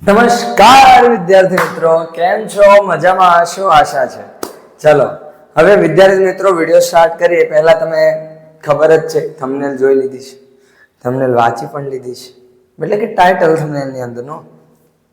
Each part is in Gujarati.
નમસ્કાર વિદ્યાર્થી મિત્રો, કેમ છો? મજામાં હશો આશા છે. ચલો હવે વિદ્યાર્થી મિત્રો વિડિયો સ્ટાર્ટ કરીએ. પહેલા તમે ખબર જ છે, થંબનેલ જોઈ લીધી છે, થંબનેલ વાંચી પણ લીધી છે, એટલે કે ટાઇટલ થંબનેલ ની અંદરનો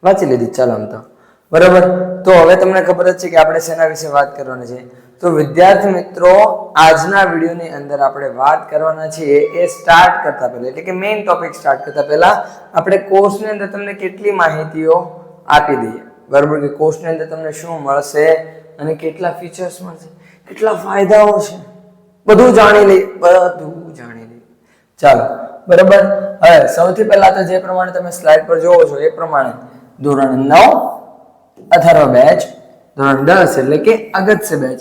વાંચી લીધી. ચાલો આમ તો બરાબર. તો હવે તમને ખબર જ છે કે આપણે શેના વિશે વાત કરવાની છે. તો વિદ્યાર્થી મિત્રો આજના વિડીયોની અંદર આપણે વાત કરવાના છીએ એ સ્ટાર્ટ કરતા પહેલા, એટલે કે મેઇન ટોપિક સ્ટાર્ટ કરતા પહેલા આપણે કોર્સની અંદર તમને કેટલી માહિતીઓ આપી દઈએ. બરાબર કે કોર્સની અંદર તમને શું મળશે અને કેટલા ફીચર્સ મળશે, કેટલા ફાયદાઓ છે, બધું જાણી લઈએ. ચાલો બરાબર. હવે સૌથી પહેલા તો જે પ્રમાણે તમે સ્લાઇડ પર જોવો છો એ પ્રમાણે ધોરણ 9 અથર્વ બેચ, ધોરણ 10 એટલે કે અગત્ય બેચ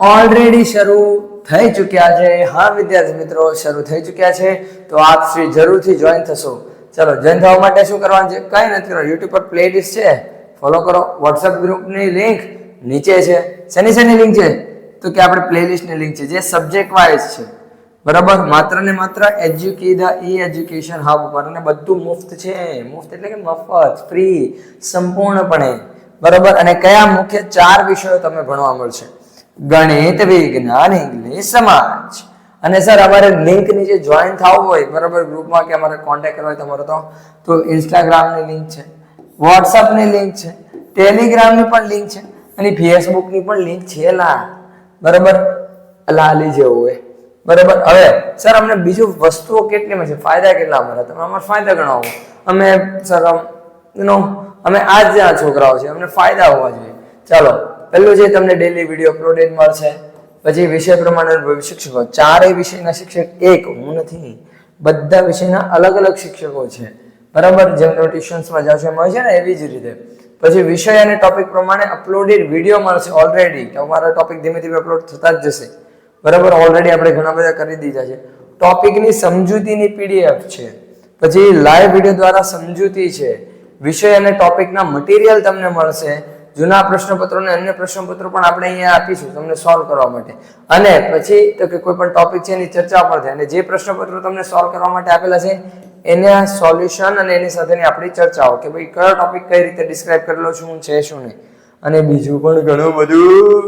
ઓલરેડી શરૂ થઈ ચૂક્યા છે. હા વિદ્યાર્થી મિત્રો, શરૂ થઈ ચૂક્યા છે. તો આપ શ્રી જરૂરથી જોઈન થશો. ચલો જોઈન થવા માટે શું કરવાનું છે? કઈ નથી કરવાનું. YouTube પર પ્લેલિસ્ટ છે, ફોલો કરો. WhatsApp ગ્રુપની લિંક નીચે છે. શેની લિંક છે? તો કે આપણે પ્લેલિસ્ટની લિંક છે જે સબ્જેક્ટ વાઇઝ છે. બરાબર. માત્ર ને માત્ર એજ્યુકેશન હબ પર, અને બધું મુફ્ત છે. મુફ્ત એટલે કે મફત, ફ્રી, સંપૂર્ણપણે. બરાબર. અને કયા મુખ્ય 4 વિષયો તમે ભણવા મળશે? ગણિત, વિજ્ઞાન, ઇંગ્લિશ, સમાજ. અને સર અમારે લિંક નીચે જોઈન થવું હોય, બરાબર, ગ્રુપમાં કે અમારે કોન્ટેક્ટ કરવો હોય તમારો, તો ઇન્સ્ટાગ્રામની લિંક છે, વોટ્સઅપની લિંક છે, ટેલિગ્રામની પણ લિંક છે, અને ફેસબુકની પણ લિંક છે. બરાબર, લાલી જેવું હોય. બરાબર. હવે સર અમને બીજું વસ્તુઓ કેટલી મળશે, ફાયદા કેટલા મળે, તમે અમારા ફાયદા ગણાવો. અમે સર અમે આજ છોકરાઓ છે, અમને ફાયદા હોવા જોઈએ. ચાલો પહેલું છે તમને ડેલી વિડીયો અપલોડેડ મળશે. પછી વિષય પ્રમાણે શિક્ષકો, 4 વિષયના શિક્ષક, એક હું નથી, બધા વિષયના અલગ અલગ શિક્ષકો છે. બરાબર. જેમ તમે ટ્યુશન્સમાં જાવ છો એમ હોય છે ને, એવી જ રીતે. પછી વિષય અને ટોપિક પ્રમાણે અપલોડેડ વિડીયો મળશે. ઓલરેડી તમારા ટોપિક ધીમે ધીમે અપલોડ થતા જ જશે. બરાબર. ઓલરેડી આપણે ઘણા બધા કરી દીધા છે. ટોપિકની સમજૂતીની PDF છે. પછી લાઈવ વિડીયો દ્વારા સમજૂતી છે. વિષય અને ટોપિકના મટીરિયલ તમને મળશે. જૂના પ્રશ્નપત્રો અને અન્ય પ્રશ્નપત્રો પણ આપણે અહીંયા આપીશું તમને સોલ્વ કરવા માટે. અને પછી તો કે કોઈ પણ ટોપિક છે એની ચર્ચા પણ થાય, અને જે પ્રશ્નપત્રો તમને સોલ્વ કરવા માટે આપેલા છે એના સોલ્યુશન અને એની સાથેની આપણી ચર્ચાઓ, કે ભાઈ કયો ટોપિક કઈ રીતે ડિસ્ક્રાઇબ કરેલો, શું છે શું નહીં. અને બીજું પણ ઘણું બધું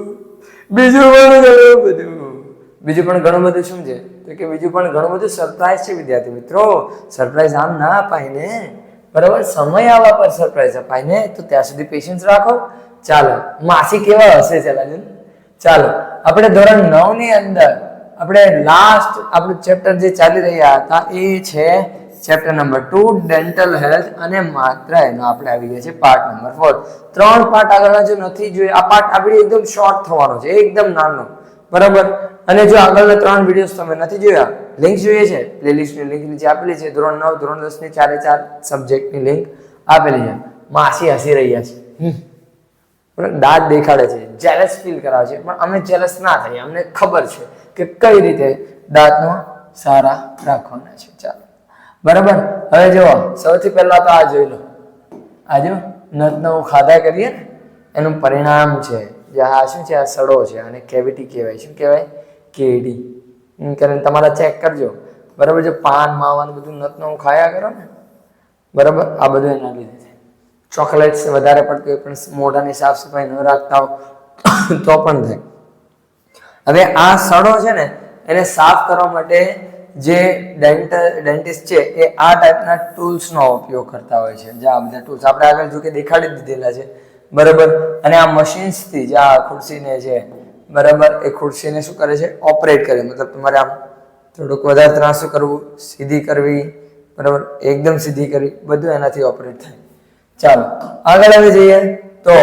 શું છે? તો કે બીજું પણ ઘણું બધું સરપ્રાઈઝ છે વિદ્યાર્થી મિત્રો. સરપ્રાઈઝ આમ ના અપાય ને. બરાબર. સમય આવવા પર સરપ્રાઈઝ અપાય ને, તો ત્યાં સુધી પેશન્સ રાખો. ચાલો માસી કેવા હશે ચાલો આપણે ધોરણ 9 ની અંદર આપણે લાસ્ટ આપણું ચેપ્ટર જે ચાલી રહ્યા હતા એ છે ચેપ્ટર નંબર 2 ડેન્ટલ હેલ્થ, અને માત્ર એનો આપણે આવી ગયા છે પાર્ટ નંબર 4. 3 પાર્ટ આગળના જો નથી જોઈએ, આ પાર્ટ આપણે એકદમ શોર્ટ થવાનો છે, એકદમ નાનો. બરાબર. અને જો આગળના 3 વિડીયોઝ તમે નથી જોયા, લિંક જોઈએ છે, પ્લેલિસ્ટની લિંક નીચે આપેલી છે. ધોરણ 9 ધોરણ 10 ની 4 સબ્જેક્ટની લિંક આપેલી છે. માસી હસી રહ્યા છે, દાંત દેખાડે છે, જેલસ ફીલ કરાવે છે, પણ અમે જેલસ ના થઈએ. અમને ખબર છે કે કઈ રીતે દાંતનો સારા રાખવાના છે. ચાલો બરાબર. હવે જુઓ, સૌથી પહેલા તો આ જોઈ લો. આ જો નતનો ખાધા કરીએ ને એનું પરિણામ છે. જે આ શું છે? આ સડો છે, અને કેવિટી કહેવાય. શું કહેવાય? કેડી. કરીને તમારા ચેક કરજો. બરાબર. જો પાન માવાનું બધું નતનો ખાયા કરો ને, બરાબર, આ બધું એના લીધે છે. ચોકલેટ્સ વધારે પડતી હોય પણ મોઢાની સાફ સફાઈ ન રાખતા હો તો પણ થાય. હવે આ સડો છે ને એને સાફ કરવા માટે જે ડેન્ટિસ્ટ છે એ આ ટાઈપના ટૂલ્સનો ઉપયોગ કરતા હોય છે. જે આ બધા ટૂલ્સ આપણે આગળ જો કે દેખાડી દીધેલા છે. બરાબર. અને આ મશીન્સથી જે આ ખુરશીને છે, બરાબર, એ ખુરશીને શું કરે છે? ઓપરેટ કરે. મતલબ તમારે આમ થોડુંક વધારે ત્રાસું કરવું, સીધી કરવી, બરાબર, એકદમ સીધી કરવી, બધું એનાથી ઓપરેટ થાય. ચાલો આગળ આવી જઈએ. તો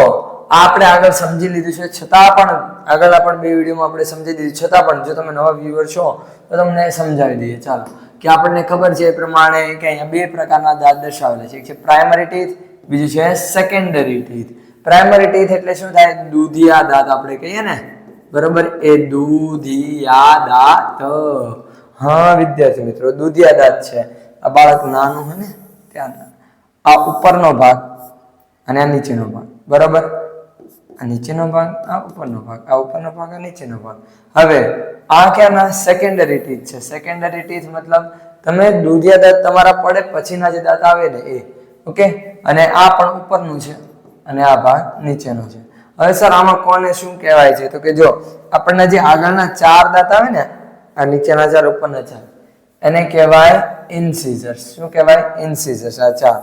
આપણે આગળ સમજી લીધું છે, છતાં પણ આગળના પણ 2 વિડીયોમાં આપણે સમજી દીધું, છતાં પણ જો તમે નવા વ્યુઅર છો તો તમને સમજાવી દઈએ. ચાલો કે આપણને ખબર છે એ પ્રમાણે કે અહીંયા 2 પ્રકારના દાંત દર્શાવેલા છે. એક છે પ્રાઇમરી ટીથ, બીજું છે સેકન્ડરી ટીથ. પ્રાઇમરી ટીથ એટલે શું થાય? દૂધિયા દાંત આપણે કહીએ ને, બરાબર, એ દૂધિયા દાંત. હા વિદ્યાર્થી મિત્રો, દૂધિયા દાંત છે. આ બાળક નાનું હોય ને ત્યાં આ ઉપરનો ભાગ અને આ નીચેનો ભાગ. બરાબર. આ નીચેનો ભાગ, આ ઉપરનો ભાગ, આ ઉપરનો ભાગ, આ નીચેનો ભાગ. હવે આ ક્યાંના? સેકન્ડરી ટીથ છે. સેકન્ડરી ટીથ મતલબ તમે દૂધિયા દાંત તમારા પડે પછીના જે દાંત આવે ને એ. ઓકે, અને આ પણ ઉપરનું છે અને આ ભાગ નીચેનો છે. હવે સર આમાં કોને શું કહેવાય છે? તો કે જો આપણને જે આગળના 4 દાંત આવે ને, આ નીચેના 4 ઉપરના 4, એને કહેવાય ઇન્સિઝર્સ. શું કહેવાય? ઇન્સિઝર્સ. આ 4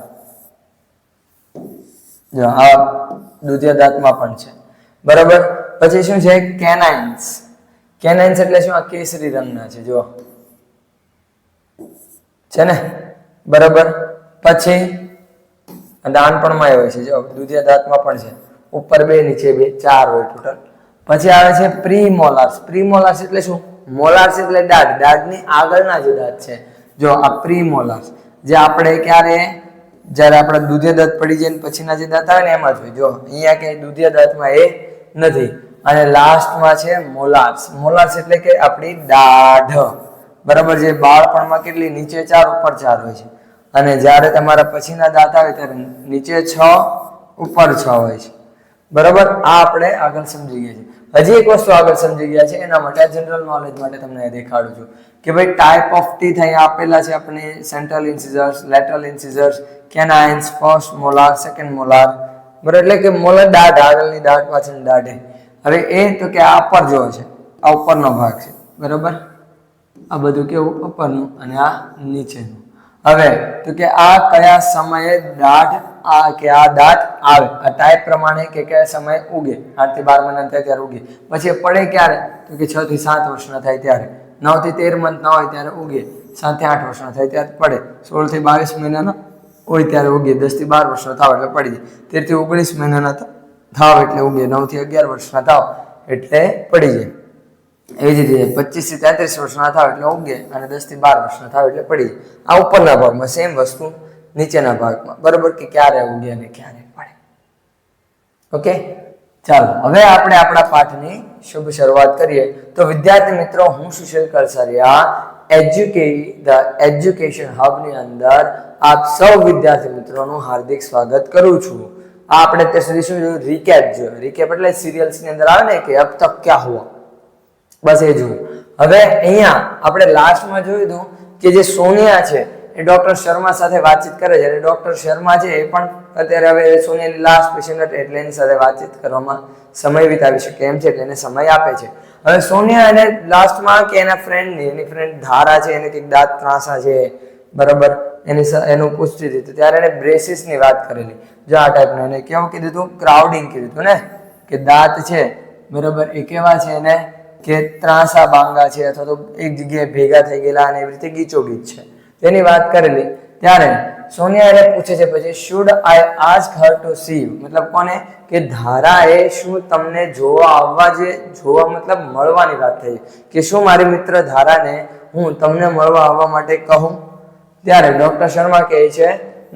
જો આ દુધિયા દાંતમાં પણ છે, બરાબર. પછી શું છે? કેનાઇન્સ. કેનાઇન્સ એટલે શું? આ કેસરી રંગના છે, જો છે ને, બરાબર. પછી દાંતણમાં હોય છે, જો દુધિયા દાંતમાં પણ છે, ઉપર 2 નીચે 2, 4 હોય ટોટલ. પછી આવે છે પ્રીમોલાર્સ. પ્રીમોલાર્સ એટલે શું? મોલાર્સ એટલે દાંત, દાંતની આગળના જે દાંત છે, જો આ પ્રીમોલાર્સ, જે આપણે ક્યારે જ્યારે આપણે દુધિયા દાંત પડી જાય પછીના જે દાંત આવે ને એમાં જોઈએ. જો અહીંયા કે દુધિયા દાંતમાં એ નથી. અને લાસ્ટમાં છે મોલાર્સ. મોલાર્સ એટલે કે આપણી દાઢ, બરાબર. જે બાળપણમાં કેટલી? નીચે 4 ઉપર 4 હોય છે, અને જ્યારે તમારા પછીના દાંત આવે ત્યારે નીચે 6 ઉપર 6 હોય છે, બરાબર. આ આપણે આગળ સમજી ગયા છે. હજી એક વસ્તુ આગળ સમજી ગયા છે, એના માટે જનરલ નોલેજ માટે તમને દેખાડું છું કે ભાઈ ટાઈપ ઓફ ટીથ અહીંયા આપેલા છે આપણે: central incisors, lateral incisors, canines, first molar, second molar, બરાબર. એટલે કે મોલાર દાઢ, આગળની દાઢ, પાછળની દાઢ. હવે એ તો કે આ ઉપર જો છે, આ ઉપરનો ભાગ છે, બરાબર. આ બધું કેવું? ઉપરનું, અને આ નીચેનું. હવે તો કે આ કયા સમયે દાઢ આ દાંત આવે? આ ટાઈપ પ્રમાણે કે કયા સમયે ઉગે? 8 થી 12 મહિના થાય ત્યારે ઉગે. પછી એ પડે ક્યારે? તો કે 6 થી 7 વર્ષના થાય ત્યારે. 9 થી 13 મંથ ના હોય ત્યારે ઉગે. 7 થી 8 વર્ષના થાય ત્યારે પડે. 16 થી 22 મહિનાના હોય ત્યારે ઉગે. 10 થી 12 વર્ષના થાવ એટલે પડી જાય. 13 થી 19 મહિનાના થાવ એટલે ઉગે. 9 થી 11 વર્ષના થાવ એટલે પડી જાય. એવી જ રીતે 25 થી 33 વર્ષના થાવ એટલે ઉગે, અને 10 થી 12 વર્ષના થાવ એટલે પડી જાય. આ ઉપરના ભાગમાં. સેમ વસ્તુ નીચેના ભાગમાં, બરાબર, કે ક્યારે ઉગે અને ક્યારે પડે. ઓકે, ચાલો હવે આપણે આપણા પાઠની શુભ શરૂઆત કરીએ. તો વિદ્યાર્થી મિત્રો, હું સુશીલ કલસરિયા એજ્યુકેશન હબની અંદર આપ સૌ વિદ્યાર્થી મિત્રોનું હાર્દિક સ્વાગત કરું છું. આ આપણે અત્યાર સુધી શું જોયું? રીકેપ જોયું. રીકેપ એટલે સિરિયલ્સની અંદર આવે ને કે અબ તક ક્યા હુઆ, બસ એ જોયું. હવે અહીંયા આપણે લાસ્ટમાં જોયું હતું કે જે સોનિયા છે એ ડોક્ટર શર્મા સાથે વાતચીત કરે છે, અને ડોક્ટર શર્મા છે એ પણ અત્યારે હવે સોનિયાની લાસ્ટ પેશન્ટ એટલે એની સાથે વાતચીત કરવામાં સમય વિતાવી શકે એમ છે, એટલે એને સમય આપે છે. હવે સોનિયા એને લાસ્ટમાં કે એના ફ્રેન્ડની, એની ફ્રેન્ડ ધારા છે, એને કંઈક દાંત ત્રાંસા છે, બરાબર, એનું પૂછતી હતી. ત્યારે એને બ્રેસિસની વાત કરેલી. જો આ ટાઈપનું એને કેવું કીધું હતું? ક્રાઉડિંગ કીધું હતું ને, કે દાંત છે, બરાબર, એ કેવા છે એને કે ત્રાંસા બાંગા છે, અથવા તો એક જગ્યાએ ભેગા થઈ ગયેલા અને એવી રીતે ગીચોગીચ છે, તેની વાત કરેલી. ત્યારે સોનિયા એને પૂછે છે પછી, should I ask her to see you, મતલબ કોને? કે ધારાએ શું તમને જોવા આવવા જોઈએ? જોવા મતલબ મળવાની વાત થઈ કે શું મારી મિત્ર ધારાને હું તમને મળવા આવવા માટે કહું? ત્યારે ડોક્ટર શર્મા કહે છે,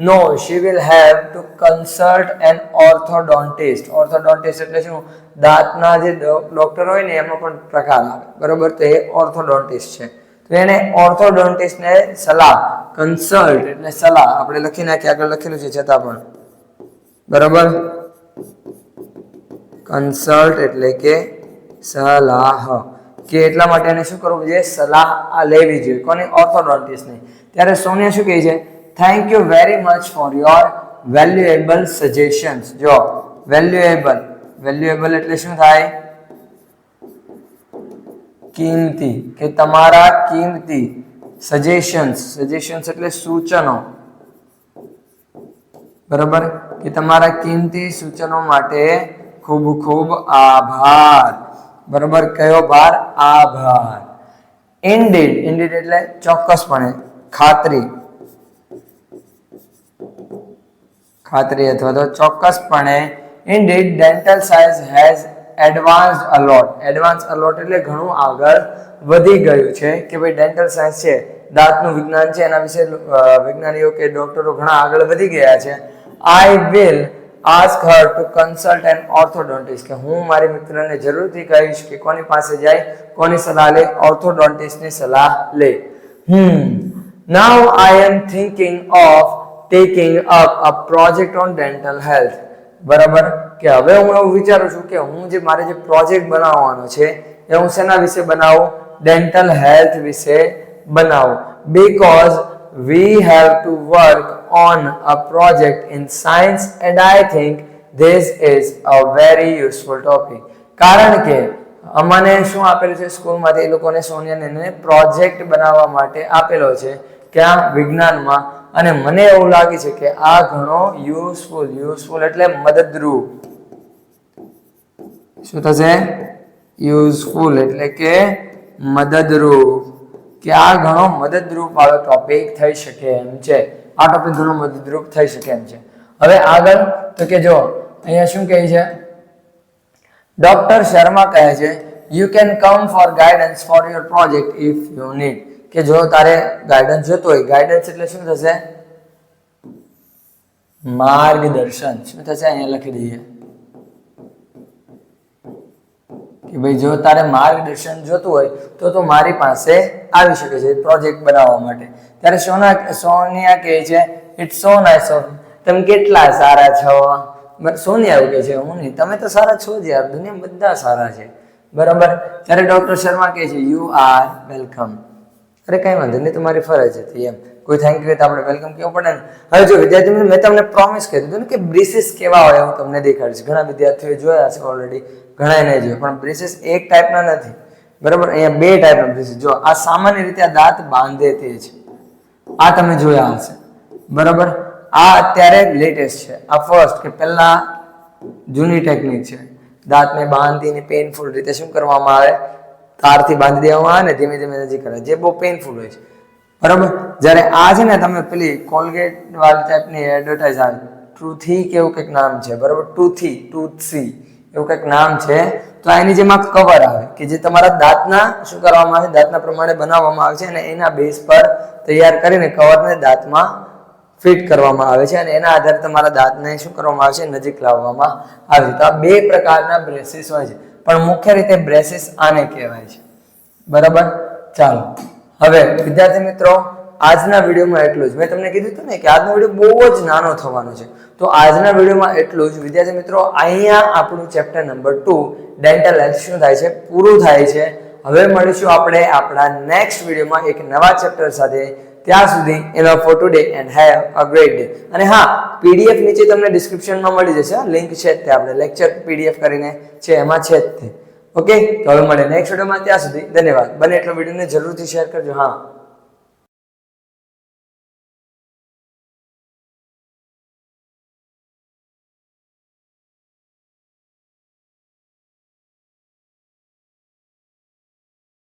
no, she will have to consult an orthodontist. Orthodontist એટલે શું? દાંતના જે ડોક્ટર હોય ને એમાં પણ પ્રકાર આવે, બરોબર. તો એ ઓર્થોડોન્ટિસ્ટ છે. તો એને ઓર્થોડોન્ટિસ્ટને સલાહ, કન્સલ્ટ એટલે સલાહ, આપણે લખી નાખીએ, આગળ લખેલું છે છતાં પણ, બરોબર. કન્સલ્ટ એટલે કે સલાહ, કે એટલા માટે એને શું કરવું જોઈએ? સલાહ લેવી જોઈએ. કોની? ઓર્થોડોન્ટિસ્ટની. ત્યારે સોનિયા શું કહે છે? Thank you very much for your valuable suggestions. જો વેલ્યુએબલ એટલે શું થાય? કિંમતી, કે તમારા કિંમતી સજેશન્સ એટલે સૂચનો, બરાબર, કે તમારા કિંમતી સૂચનો માટે ખૂબ ખૂબ આભાર, બરાબર. કયો ભાર? આભાર. ઇનડીડ એટલે ચોક્કસપણે, ખાતરી અથવા તો ચોક્કસપણે. Indeed dental science has advanced a lot. Advance a lot એટલે ઘણું આગળ વધી ગયું છે, કે ભાઈ ડેન્ટલ સાયન્સ છે, દાંતનું વિજ્ઞાન છે, એના વિશે વૈજ્ઞાનિકો કે ડોક્ટરો ઘણા આગળ વધી ગયા છે. I will ask her to consult an orthodontist, કે હું મારી મિત્રને જરૂરથી કહીશ કે કોની પાસે જાય? કોની સલાહ લે? ઓર્થોડોન્ટિસ્ટની સલાહ લે. Now I am thinking of taking up a project on dental health. બરાબર, કે હવે હું એવું વિચારું છું કે હું જે મારે જે પ્રોજેક્ટ બનાવવાનો છે એ હું શેના વિશે બનાવું? ડેન્ટલ હેલ્થ વિશે બનાવું. Because we have to work on a project in science and I think this is a very useful topic. કારણ કે અમને શું આપેલું છે સ્કૂલમાંથી એ લોકોને સોનિયાને પ્રોજેક્ટ બનાવવા માટે આપેલો છે ક્યાં વિજ્ઞાનમાં અને મને એવું લાગે છે કે આ ઘણો યુઝફુલ એટલે મદદરૂપ શું થશે યુઝફુલ એટલે કે મદદરૂપ કે આ ઘણો મદદરૂપ આવો ટોપિક થઈ શકે એમ છે આ ટોપિક ઘણો મદદરૂપ થઈ શકે એમ છે હવે આગળ તો કે જો અહીંયા શું કહે છે ડોક્ટર શર્મા કહે છે you can come for guidance for your project if you need કે જો તારે ગાઈડન્સ જોતો હોય ગાઈડન્સ એટલે શું થશે માર્ગદર્શન શું થશે અહીંયા લખી દઈએ કે ભાઈ જો તારે માર્ગદર્શન જોતું હોય તો મારી પાસે આવી શકે છે પ્રોજેક્ટ બનાવવા માટે ત્યારે સોનિયા કહે છે ઇટ્સ સો નાઇસ ઓફ તમે કેટલા સારા છો સોનિયા એવું કહે છે હું નહીં તમે તો સારા છો જ યાર દુનિયામાં બધા સારા છે બરાબર ત્યારે ડોક્ટર શર્મા કહે છે યુ આર વેલકમ અરે કઈ વાંધો નહીં તમારી ફરજ હતી એમ કોઈ થેન્ક યુ તો આપણે વેલકમ કેવું પડે ને હવે જો વિદ્યાર્થી મેં તમને પ્રોમિસ કરી દીધું ને કે બ્રેસીસ કેવા હોય હું તમને દેખાડીશ ઘણા વિદ્યાર્થીઓ જોયા છે ઓલરેડી ઘણા નહીં જોયા પણ બ્રેસીસ એક ટાઈપના નથી બરાબર અહીંયા બે ટાઈપના બ્રેસીસ જો આ સામાન્ય રીતે આ દાંત બાંધે તે છે આ તમે જોયા હશે બરાબર આ અત્યારે લેટેસ્ટ છે આ ફર્સ્ટ કે પહેલા જૂની ટેકનિક છે દાંતને બાંધીને પેઇનફુલ રીતે શું કરવામાં આવે તારથી બાંધી દેવામાં આવે ને ધીમે ધીમે નજીક કરે જે બહુ પેઇનફુલ હોય છે બરાબર જ્યારે આ છે ને તમે પેલી કોલગેટ વાળી ટાઈપની એડવર્ટાઇઝ આવે ટ્રુથી કે એવું કંઈક નામ છે બરાબર ટૂથસી એવું કંઈક નામ છે તો એની જેમાં કવર આવે કે જે તમારા દાંતના શું કરવામાં આવે દાંતના પ્રમાણે બનાવવામાં આવે છે અને એના બેઝ પર તૈયાર કરીને કવરને દાંતમાં ફિટ કરવામાં આવે છે અને એના આધારે તમારા દાંતને શું કરવામાં આવે છે નજીક લાવવામાં આવે છે તો આ બે પ્રકારના બ્રેસીસ હોય છે પણ મુખ્ય રીતે બ્રેસીસ આને કહેવાય છે બરાબર ચાલો હવે વિદ્યાર્થી મિત્રો આજના વિડીયોમાં એટલું જ મેં તમને કીધું હતું ને કે આજનો વિડીયો બહુ જ નાનો થવાનો છે તો આજના વિડીયોમાં એટલું જ વિદ્યાર્થી મિત્રો અહીંયા આપણું ચેપ્ટર નંબર 2 ડેન્ટલ હેલ્થ શું થાય છે પૂરું થાય છે હવે મળીશું આપણે આપણા નેક્સ્ટ વિડીયોમાં એક નવા ચેપ્ટર સાથે ત્યાં સુધી enough for today and have a great day અને હા પીડીએફ નીચે તમને ડિસ્ક્રિપ્શનમાં મળી જશે લિંક છે તે આપણે લેક્ચર પીડીએફ કરીને છે એમાં છે જ તે ઓકે તો હવે મળે નેક્સ્ટ વિડીયોમાં ત્યાં સુધી ધન્યવાદ બને એટલો વિડીયોને જરૂરથી શેર કરજો હા